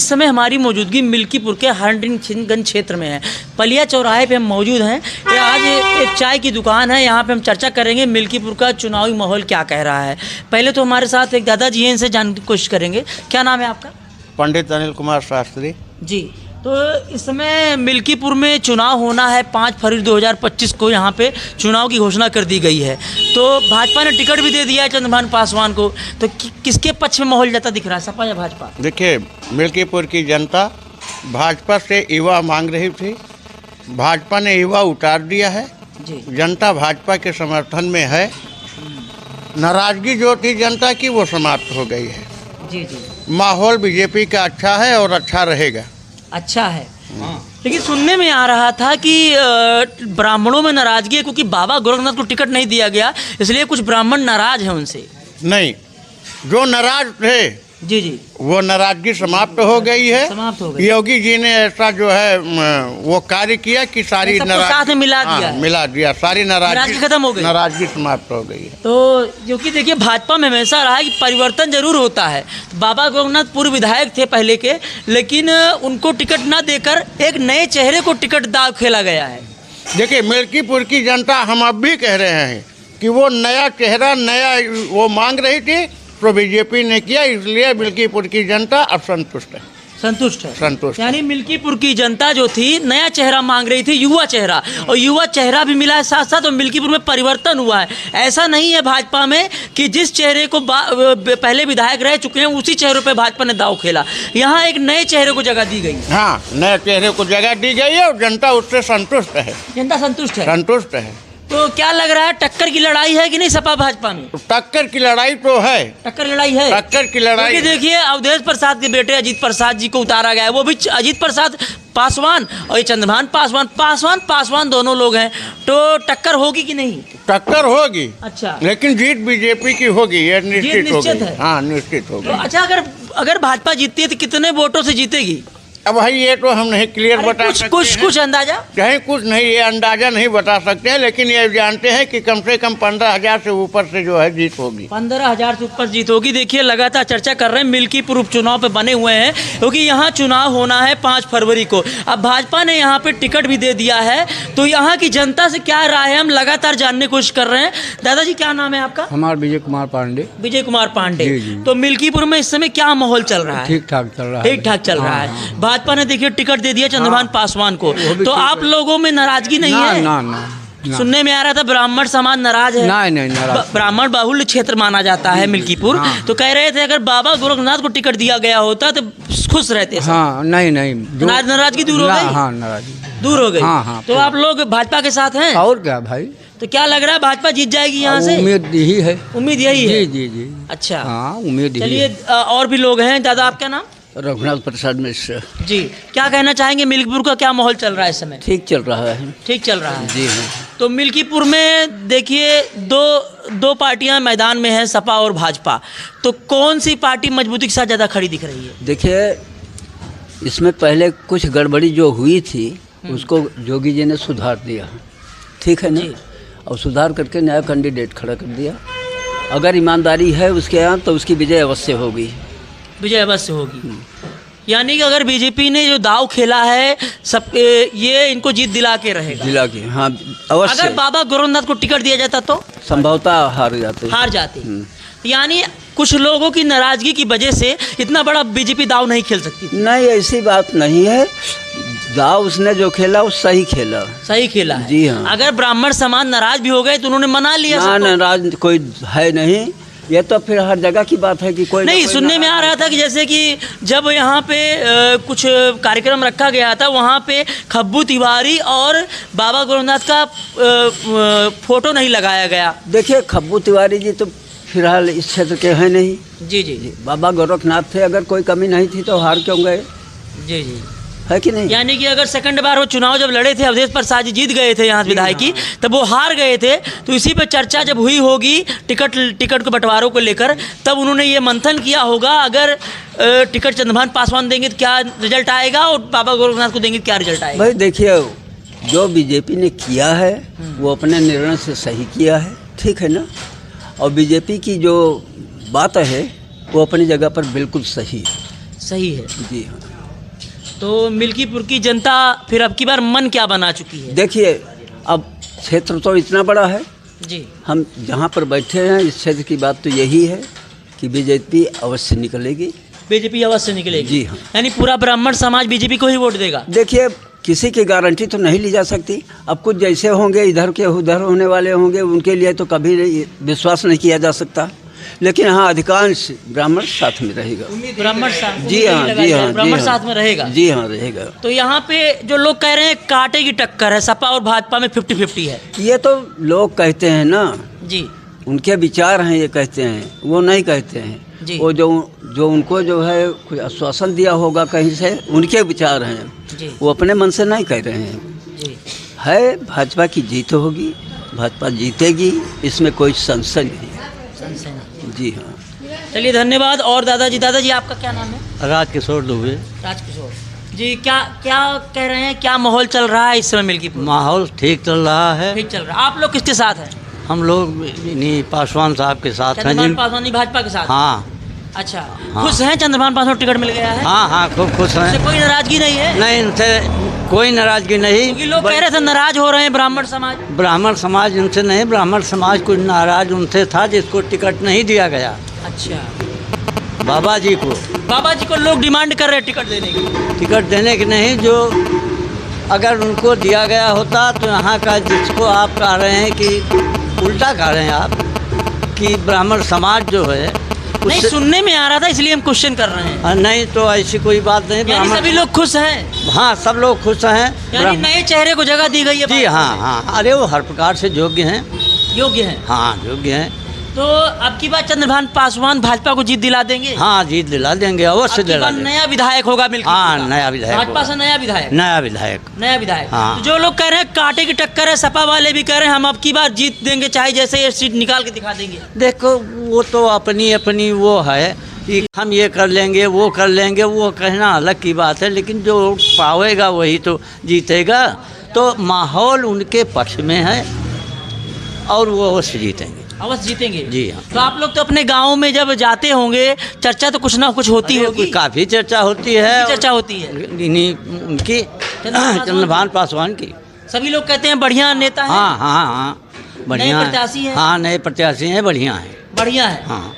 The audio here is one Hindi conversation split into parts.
इस समय हमारी मौजूदगी मिल्कीपुर के हरगंज क्षेत्र में है। पलिया चौराहे पे हम मौजूद हैं। आज एक चाय की दुकान है, यहाँ पे हम चर्चा करेंगे मिल्कीपुर का चुनावी माहौल क्या कह रहा है। पहले तो हमारे साथ एक दादाजी हैं, इनसे जानने की कोशिश करेंगे। क्या नाम है आपका? पंडित अनिल कुमार शास्त्री जी। तो इस समय मिल्कीपुर में चुनाव होना है। 5 फरवरी 2025 को यहाँ पे चुनाव की घोषणा कर दी गई है। तो भाजपा ने टिकट भी दे दिया है चंद्रभान पासवान को। तो किसके पक्ष में माहौल ज़्यादा दिख रहा है, सपा या भाजपा? देखिए, मिल्कीपुर की जनता भाजपा से युवा मांग रही थी, भाजपा ने युवा उतार दिया है जी। जनता भाजपा के समर्थन में है। नाराजगी जो थी जनता की वो समाप्त हो गई है। जी जी। माहौल बीजेपी का अच्छा है और अच्छा रहेगा। अच्छा है। लेकिन सुनने में आ रहा था कि ब्राह्मणों में नाराजगी है क्योंकि बाबा गोरखनाथ को टिकट नहीं दिया गया, इसलिए कुछ ब्राह्मण नाराज हैं उनसे। नहीं, जो नाराज थे जी जी, वो नाराजगी समाप्त हो गई है। समाप्त हो गई। योगी जी ने ऐसा जो है वो कार्य किया कि सारी साथ में मिला दिया है। मिला दिया, सारी नाराजगी खत्म हो गई, नाराजगी समाप्त हो गई है। तो क्योंकि देखिए भाजपा में हमेशा रहा है कि परिवर्तन जरूर होता है। बाबा गोरखनाथ पूर्व विधायक थे पहले के, लेकिन उनको टिकट ना देकर एक नए चेहरे को टिकट दाव खेला गया है। देखिए, मिल्कीपुर की जनता हम अब भी कह रहे हैं कि वो नया चेहरा, नया वो मांग रही थी, तो बीजेपी ने किया, इसलिए मिल्कीपुर की जनता अब संतुष्ट है। संतुष्ट है। संतुष्ट। यानी मिल्कीपुर की जनता जो थी नया चेहरा मांग रही थी, युवा चेहरा, और युवा चेहरा भी मिला है साथ साथ, और मिल्कीपुर में परिवर्तन हुआ है। ऐसा नहीं है भाजपा में कि जिस चेहरे को पहले विधायक रह चुके हैं उसी चेहरे पे भाजपा ने दाव खेला। यहाँ एक नए चेहरे को जगह दी गई। हाँ, नए चेहरे को जगह दी गई है और जनता उससे संतुष्ट है। जनता संतुष्ट है। संतुष्ट है। तो क्या लग रहा है, टक्कर की लड़ाई है कि नहीं सपा भाजपा में? टक्कर की लड़ाई तो है। टक्कर लड़ाई है। टक्कर की लड़ाई। क्योंकि देखिए अवधेश प्रसाद के बेटे अजीत प्रसाद जी को उतारा गया है, वो भी अजीत प्रसाद पासवान और ये चंद्रभान पासवान दोनों लोग हैं। तो टक्कर होगी कि नहीं? टक्कर होगी। अच्छा। लेकिन जीत बीजेपी की होगी, ये निश्चित होगी। है। हाँ, निश्चित होगी। तो अच्छा, अगर भाजपा जीतती है तो कितने वोटों से जीतेगी? अब भाई ये तो हम नहीं क्लियर बता सकते। कुछ अंदाजा? कहीं कुछ नहीं, ये अंदाजा नहीं बता सकते हैं, लेकिन ये जानते हैं कि कम से कम 15,000 से ऊपर से जो है जीत होगी। 15,000 से ऊपर जीत होगी। देखिए लगातार चर्चा कर रहे हैं, मिल्कीपुर उपचुनाव पे बने हुए हैं क्योंकि यहाँ चुनाव होना है 5 फरवरी को। अब भाजपा ने यहाँ पे टिकट भी दे दिया है, तो यहाँ की जनता से क्या राय है हम लगातार जानने की कोशिश कर रहे हैं। दादाजी क्या नाम है आपका? हमारा विजय कुमार पांडे। विजय कुमार पांडे। तो मिल्कीपुर में इस समय क्या माहौल चल रहा है? ठीक ठाक चल रहा है। ठीक ठाक चल रहा है। भाजपा ने देखिए टिकट दे दिया चंद्रभान पासवान को, तो आप लोगों में नाराजगी नहीं है? ना। सुनने में आ रहा था ब्राह्मण समाज नाराज है। नहीं नाराज। ब्राह्मण बाहुल्य क्षेत्र माना जाता है मिल्कीपुर। तो कह रहे थे अगर बाबा गोरखनाथ को टिकट दिया गया होता तो खुश रहते। हाँ, नहीं नाराजगी दूर हो गई। हाँ, नाराजगी दूर हो गई। हाँ। तो आप लोग भाजपा के साथ हैं? और क्या भाई। तो क्या लग रहा है भाजपा जीत जाएगी यहाँ से? उम्मीद यही है। उम्मीद यही है। जी। अच्छा। हाँ, उम्मीद। चलिए और भी लोग हैं। दादा आपका नाम? रघुनाथ प्रसाद मिश्र जी। क्या कहना चाहेंगे, मिल्कीपुर का क्या माहौल चल रहा है इस समय? ठीक चल रहा है। ठीक चल रहा है जी हाँ। तो मिल्कीपुर में देखिए दो पार्टियां मैदान में हैं, सपा और भाजपा। तो कौन सी पार्टी मजबूती के साथ ज़्यादा खड़ी दिख रही है? देखिए, इसमें पहले कुछ गड़बड़ी जो हुई थी उसको योगी जी ने सुधार दिया, ठीक है ना, और सुधार करके नया कैंडिडेट खड़ा कर दिया। अगर ईमानदारी है उसके यहाँ तो उसकी विजय अवश्य होगी। विजय अवश्य होगी। यानी कि अगर बीजेपी ने जो दाव खेला है सब, ये इनको जीत दिला के रहेगा। दिला के, हाँ अवश्य। अगर बाबा गोरखनाथ को टिकट दिया जाता तो संभवतः हार जाते। यानी कुछ लोगों की नाराजगी की वजह से इतना बड़ा बीजेपी दाव नहीं खेल सकती। नहीं, ऐसी बात नहीं है। दाव उसने जो खेला वो सही खेला है। जी हाँ। अगर ब्राह्मण समाज नाराज भी हो गए तो उन्होंने मना लिया। नाराज कोई है नहीं, ये तो फिर हर जगह की बात है कि कोई नहीं। सुनने में आ रहा था कि जैसे कि जब यहाँ पे कुछ कार्यक्रम रखा गया था, वहाँ पे खब्बू तिवारी और बाबा गोरखनाथ का फोटो नहीं लगाया गया। देखिए, खब्बू तिवारी जी तो फिलहाल इस क्षेत्र के हैं नहीं। जी। बाबा गोरखनाथ थे, अगर कोई कमी नहीं थी तो हार क्यों गए? जी, है कि नहीं? यानी कि अगर सेकंड बार वो चुनाव जब लड़े थे, अवधेश प्रसाद जी जीत गए थे यहाँ विधायकी, तब वो हार गए थे। तो इसी पे चर्चा जब हुई होगी टिकट को बंटवारों को लेकर, तब उन्होंने ये मंथन किया होगा अगर टिकट चंद्रभान पासवान देंगे तो क्या रिजल्ट आएगा और बाबा गोरखनाथ को देंगे तो क्या रिजल्ट आएगा। भाई देखिए, जो बीजेपी ने किया है वो अपने निर्णय से सही किया है, ठीक है ना, और बीजेपी की जो बात है वो अपनी जगह पर बिल्कुल सही है। जी हाँ। तो मिल्कीपुर की जनता फिर अब की बार मन क्या बना चुकी है? देखिए, अब क्षेत्र तो इतना बड़ा है, जी हम जहाँ पर बैठे हैं इस क्षेत्र की बात तो यही है कि बीजेपी अवश्य निकलेगी। बीजेपी अवश्य निकलेगी। जी हाँ। यानी पूरा ब्राह्मण समाज बीजेपी को ही वोट देगा। देखिए, किसी की गारंटी तो नहीं ली जा सकती। अब कुछ जैसे होंगे इधर के उधर होने वाले होंगे, उनके लिए तो कभी विश्वास नहीं किया जा सकता, लेकिन हाँ अधिकांश ब्राह्मण साथ में रहेगा। ब्राह्मण साथ, जी हाँ, जी हाँ, ब्राह्मण जी साथ हाँ, में रहेगा। जी हाँ, रहेगा। तो यहाँ पे जो लोग कह रहे हैं कांटे की टक्कर है, सपा और भाजपा में 50-50 है। ये तो लोग कहते हैं ना, जी उनके विचार हैं, ये कहते हैं, वो नहीं कहते हैं। जी। वो जो उनको जो है कोई आश्वासन दिया होगा कहीं से, उनके विचार हैं, जी वो अपने मन से नहीं कह रहे हैं। जी है भाजपा की जीत होगी, भाजपा जीतेगी, इसमें कोई संशय नहीं है। संशय नहीं। जी हाँ। चलिए धन्यवाद। और दादाजी आपका क्या नाम है? राजकिशोर दुबे। राजकिशोर जी, क्या क्या कह रहे हैं, क्या माहौल चल रहा है इस समय मिल्कीपुर? माहौल ठीक चल रहा है। ठीक चल रहा है। आप लोग किसके साथ हैं? हम लोग इन्हीं पासवान साहब के साथ हैं। चंद्रभान पासवान भाजपा के साथ? हाँ अच्छा, हाँ। खुश हैं चंद्रभान पासवान टिकट मिल गया है? हाँ हाँ, खूब खुश उससे हैं। कोई नाराजगी नहीं है? नहीं, इनसे कोई नाराजगी नहीं। क्योंकि लोग कह रहे थे नाराज हो रहे हैं ब्राह्मण समाज। ब्राह्मण समाज इनसे नहीं, ब्राह्मण समाज कुछ नाराज उनसे था जिसको टिकट नहीं दिया गया। अच्छा, बाबा जी को लोग डिमांड कर रहे हैं टिकट देने की। टिकट देने की नहीं, जो अगर उनको दिया गया होता तो यहाँ का जिसको आप कह रहे हैं कि उल्टा कह रहे हैं आप कि ब्राह्मण समाज जो है नहीं, सुनने में आ रहा था इसलिए हम क्वेश्चन कर रहे हैं। नहीं तो ऐसी कोई बात नहीं। यानी सभी लोग खुश हैं? हाँ, सब लोग खुश हैं। यानी नए चेहरे को जगह दी गई है? जी हाँ हाँ, अरे वो हर प्रकार से योग्य हैं। योग्य हैं? हाँ, योग्य हैं। तो अब की बार चंद्रभान पासवान भाजपा को जीत दिला देंगे? हाँ, जीत दिला देंगे, अवश्य अब की दिला बार देंगे। नया विधायक होगा मिलकर? हाँ, नया विधायक भाजपा होगा। से नया विधायक? नया विधायक। नया विधायक। हाँ। तो जो लोग कह रहे हैं कांटे की टक्कर है, सपा वाले भी कह रहे हैं हम अब की बार जीत देंगे, चाहे जैसे ये सीट निकाल के दिखा देंगे। देखो, वो तो अपनी अपनी वो है कि हम ये कर लेंगे, वो कर लेंगे, वो कहना अलग की बात है, लेकिन जो पावेगा वही तो जीतेगा। तो माहौल उनके पक्ष में है और वो अवश्य जीतेंगे। अवश्य जीतेंगे? जी हाँ। तो आप लोग तो अपने गाँव में जब जाते होंगे चर्चा तो कुछ ना कुछ होती होगी? काफ़ी चर्चा होती है। चर्चा होती है इन्हीं उनकी चंद्रभान पासवान की। सभी लोग कहते हैं बढ़िया नेता है। हाँ हाँ हाँ, बढ़िया नए प्रत्याशी हैं? हाँ, नए प्रत्याशी हैं, बढ़िया हैं। बढ़िया है। हाँ,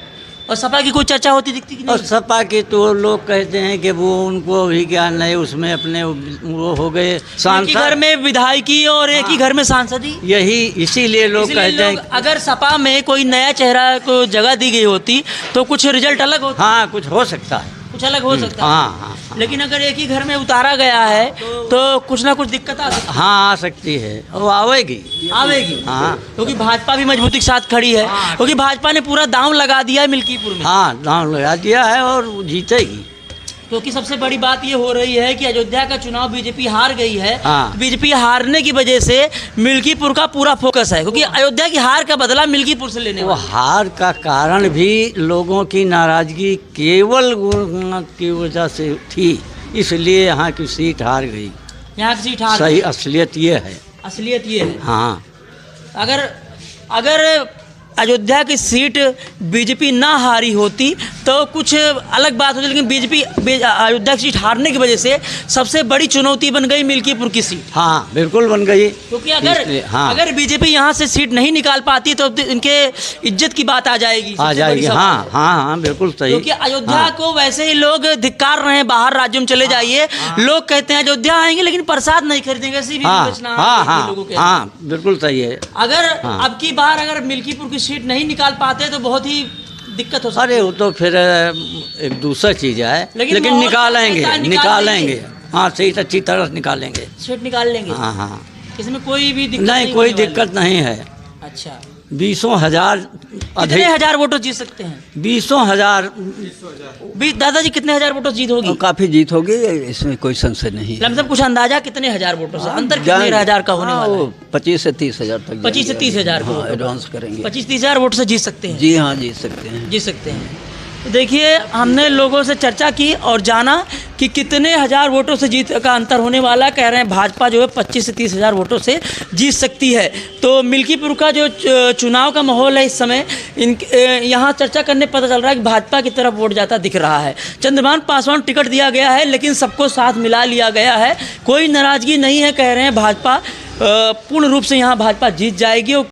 और सपा की कोई चर्चा होती दिखती कि और नहीं? सपा के तो लोग कहते हैं कि वो उनको भी क्या नए उसमें अपने वो हो गए एक ही सांसद। घर में विधायकी और एक ही घर में सांसदी। यही इसीलिए लोग इसलिए कहते लोग, हैं। अगर सपा में कोई नया चेहरा को जगह दी गई होती तो कुछ रिजल्ट अलग होता, हाँ, कुछ हो सकता है। कुछ अलग हो सकता है। हाँ हाँ लेकिन अगर एक ही घर में उतारा गया है तो कुछ ना कुछ दिक्कत आ सकती हाँ, आ सकती है, वो आवेगी। आवेगी। हाँ क्योंकि भाजपा भी मजबूती के साथ खड़ी है, क्योंकि भाजपा ने पूरा दांव लगा दिया है मिल्कीपुर में। हाँ, दांव लगा दिया है और वो जीतेगी। क्योंकि सबसे बड़ी बात ये हो रही है कि अयोध्या का चुनाव बीजेपी हार गई है। हाँ। तो बीजेपी हारने की वजह से मिल्कीपुर का पूरा फोकस है, क्योंकि अयोध्या की हार का बदला मिल्कीपुर से लेने वो वाला है। हार का कारण भी लोगों की नाराजगी केवल की वजह से थी, इसलिए यहाँ की सीट हार गई। यहाँ की सीट हार सही असलियत ये है। असलियत ये है। हाँ, अगर अयोध्या की सीट बीजेपी ना हारी होती तो कुछ अलग बात होती, लेकिन बीजेपी अयोध्या की सीट हारने की वजह से सबसे बड़ी चुनौती बन गई मिल्कीपुर की सीट। हाँ, बिल्कुल बन गई। क्योंकि हाँ, अगर बीजेपी यहाँ से सीट नहीं निकाल पाती तो इनके इज्जत की बात आ जाएगी। आ सबसे जाएगी। बड़ी सवाल हाँ है। हाँ हाँ, बिल्कुल सही। क्योंकि अयोध्या हाँ, को वैसे ही लोग धिक्कार रहे हैं, बाहर राज्यों में चले जाइए, लोग कहते हैं अयोध्या आएंगे लेकिन प्रसाद नहीं खरीदेंगे, ऐसी भी हाँ विवेचना हाँ है हाँ लोगों के। हाँ, बिल्कुल सही है। अगर हाँ। अब की बार अगर मिल्कीपुर की सीट नहीं निकाल पाते तो बहुत ही दिक्कत हो सकती अरे है। वो तो फिर एक दूसरा चीज़ है, लेकिन लेकिन माहौल निकालेंगे ऐसा निकाल निकालेंगे। देंगे। हाँ, सही अच्छी तरह निकालेंगे। सीट निकाल लेंगे। हाँ हाँ, इसमें कोई भी दिक्कत नहीं, कोई होने वाली। दिक्कत नहीं है। अच्छा, 20,000 कितने अधिक, हजार वोटों जीत सकते हैं? 20,000 दादाजी कितने हजार वोटों जीत होगी? काफ़ी जीत होगी, इसमें कोई संशय नहीं है। लमसम कुछ अंदाजा कितने हजार वोटों से अंतर कितने हजार का होने वाला है? 25 से 30 हज़ार तक 25 से 30 हज़ार को एडवांस करेंगे। 25-30 हजार वोट से जीत सकते हैं। जी हाँ, जीत सकते हैं। जीत सकते हैं। देखिए, हमने लोगों से चर्चा की और जाना कि कितने हज़ार वोटों से जीत का अंतर होने वाला। कह रहे हैं भाजपा जो है 25 से 30 हज़ार वोटों से जीत सकती है। तो मिल्कीपुर का जो चुनाव का माहौल है इस समय, यहाँ चर्चा करने पता चल रहा है कि भाजपा की तरफ वोट जाता दिख रहा है। चंद्रभान पासवान टिकट दिया गया है, लेकिन सबको साथ मिला लिया गया है, कोई नाराज़गी नहीं है। कह रहे हैं भाजपा पूर्ण रूप से यहाँ भाजपा जीत जाएगी।